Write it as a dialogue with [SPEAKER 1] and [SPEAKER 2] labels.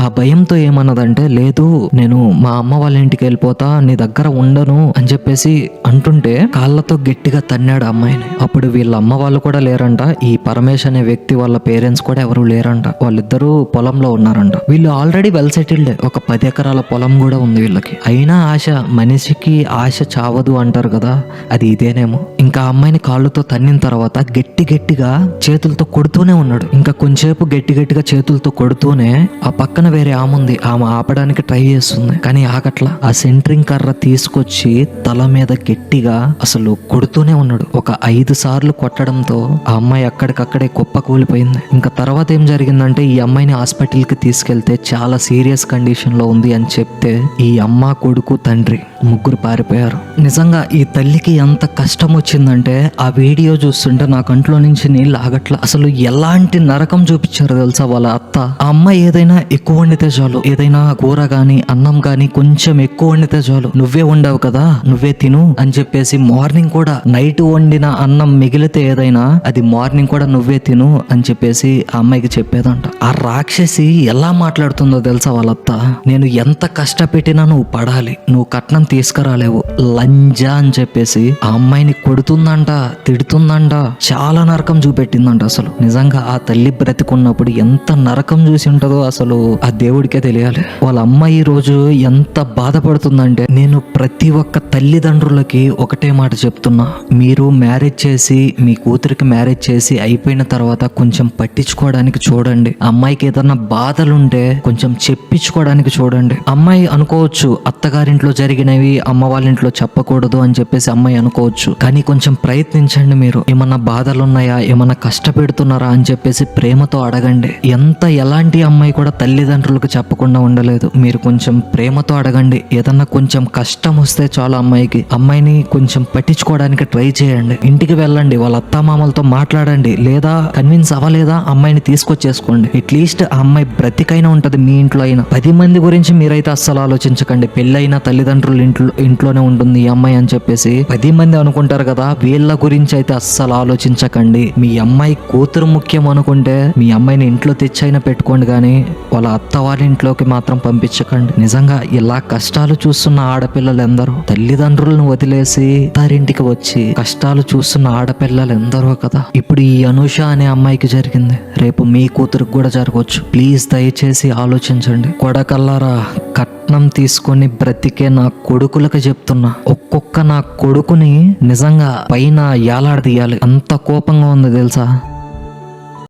[SPEAKER 1] ఆ భయంతో ఏమన్నదంటే, లేదు నేను మా అమ్మ వాళ్ళ ఇంటికి వెళ్ళిపోతా, నీ దగ్గర ఉండను అని చెప్పేసి అంటుంటే కాళ్ళతో గట్టిగా తన్నాడు అమ్మాయిని. అప్పుడు వీళ్ళ అమ్మ వాళ్ళు కూడా లేరంట, ఈ పరమేశ్ అనే వ్యక్తి వాళ్ళ పేరెంట్స్ కూడా ఎవరు లేరంట, వాళ్ళిద్దరూ పొలంలో ఉన్నారంట. వీళ్ళు ఆల్రెడీ వెల్ సెటిల్డ్, ఒక 10 ఎకరాల పొలం కూడా ఉంది వీళ్ళకి. అయినా ఆశ, మనిషికి ఆశ చావదు అంటారు కదా, అది ఇదేనేమో. ఇంకా అమ్మాయిని కాళ్ళతో తన్నిన తర్వాత గట్టిగా చేతులతో కొడుతూనే ఉన్నాడు. ఇంకా కొంచెంసేపు గట్టిగా చేతులతో కొడుతూనే ఆ పక్కన వేరే ఆమె ఉంది, ఆమె ఆపడానికి ట్రై చేస్తుంది కానీ ఆగట్లా. ఆ సెంట్రింగ్ కర్ర తీసుకొచ్చి తల మీద గట్టిగా అసలు కొడుతూనే ఉన్నాడు. ఒక 5 సార్లు కొట్టడంతో ఆ అమ్మాయి అక్కడికక్కడే కుప్ప కూలిపోయింది. ఇంకా తర్వాత ఏం జరిగిందంటే, ఈ అమ్మాయిని హాస్పిటల్ కి తీసుకెళ్తే చాలా సీరియస్ కండిషన్ లో ఉంది అని చెప్తే ఈ అమ్మ, కొడుకు, తండ్రి ముగ్గురు పారిపోయారు. నిజంగా ఈ తల్లికి ఎంత కష్టం వచ్చిందంటే ఆ వీడియో చూస్తుంటే నా కంట్లో నుంచి నీళ్ళు ఆగట్లా. అసలు ఎలాంటి నరకం చూపించారు తెలుసా వాళ్ళ అత్త. ఆ అమ్మాయి ఏదైనా ఎక్కువ వండితే చాలు, ఏదైనా కూర గాని అన్నం గాని కొంచెం ఎక్కువ వండితే చాలు, నువ్వే వండావు కదా నువ్వే తిను అని చెప్పేసి, మార్నింగ్ కూడా నైట్ వండిన అన్నం మిగిలితే ఏదైనా అది మార్నింగ్ కూడా నువ్వే తిను అని చెప్పేసి ఆ అమ్మాయికి చెప్పేదంట. ఆ రాక్షసి ఎలా మాట్లాడుతుందో తెలుసా వాళ్ళత్త. నేను ఎంత కష్టపెట్టినా నువ్వు పడాలి, నువ్వు కట్నం తీసుకురాలేవు, లంజా అని చెప్పేసి ఆ అమ్మాయిని కొడుతుందంట, తిడుతుందంట, చాలా నరకం చూపెట్టిందంట. అసలు నిజంగా ఆ తల్లి బ్రతికున్నప్పుడు ఎంత నరకం చూసి ఉంటుందో అసలు ఆ దేవుడికే తెలియాలి. వాళ్ళ అమ్మాయి రోజు ఎంత బాధపడుతుందంటే, నేను ప్రతి ఒక్క తల్లిదండ్రులకి ఒకటే మాట చెప్తున్నా, మీరు మ్యారేజ్ చేసి మీ కూతురికి మ్యారేజ్ చేసి అయిపోయిన తర్వాత కొంచెం పట్టించుకోవడానికి చూడండి. అమ్మాయికి ఏదన్నా బాధలుంటే కొంచెం చెప్పించుకోవడానికి చూడండి. అమ్మాయి అనుకోవచ్చు అత్తగారింట్లో జరిగినవి అమ్మ వాళ్ళ ఇంట్లో చెప్పకూడదు అని చెప్పేసి అమ్మాయి అనుకోవచ్చు, కానీ కొంచెం ప్రయత్నించండి. మీరు ఏమన్నా బాధలున్నాయా, ఏమన్నా కష్టపెడుతున్నారా అని చెప్పేసి ప్రేమతో అడగండి. ఎలాంటి అమ్మాయి కూడా తల్లిదండ్రులకు చెప్పకుండా ఉండలేదు. మీరు కొంచెం ప్రేమతో అడగండి. ఏదన్నా కొంచెం కష్టం వస్తే చాలు అమ్మాయిని కొంచెం పట్టించుకోవడానికి ట్రై చేయండి. ఇంటికి వెళ్ళండి, వాళ్ళ అత్తామామలతో మాట్లాడండి, లేదా కన్విన్స్ అవ్వలేదా అమ్మాయిని తీసుకొచ్చేసుకోండి. అట్లీస్ట్ ఆ అమ్మాయి బ్రతికైనా ఉంటది మీ ఇంట్లో అయినా. 10 మంది గురించి మీరైతే అస్సలు ఆలోచించకండి. పెళ్ళైన తల్లిదండ్రులు ఇంట్లోనే ఉంటుంది ఈ అమ్మాయి అని చెప్పేసి 10 మంది అనుకుంటారు కదా, వీళ్ళ గురించి అయితే అస్సలు ఆలోచించకండి. మీ అమ్మాయి కూతురు ముఖ్యం అనుకుంటే మీ అమ్మాయిని ఇంట్లో తెచ్చైనా పెట్టుకోండి, కానీ వాళ్ళ అత్త వాళ్ళ ఇంట్లోకి మాత్రం పంపించకండి. నిజంగా ఇలా కష్టాలు చూస్తున్న ఆడపిల్లలు ఎందరో, తల్లిదండ్రులను వదిలేసి తారింటికి వచ్చి కష్టాలు చూస్తున్న ఆడపిల్లలు ఎందరో కదా. ఇప్పుడు ఈ అనూష అనే అమ్మాయికి జరిగింది, రేపు మీ కూతురికి కూడా జరగవచ్చు. ప్లీజ్ దయచేసి ఆలోచించండి. కొడకల్లారా, కట్నం తీసుకొని బ్రతికే నా కొడుకులకు చెప్తున్నా, ఒక్కొక్క నా కొడుకుని నిజంగా పైన ఏలాడదీయాలి. అంత కోపంగా ఉంది తెలుసా.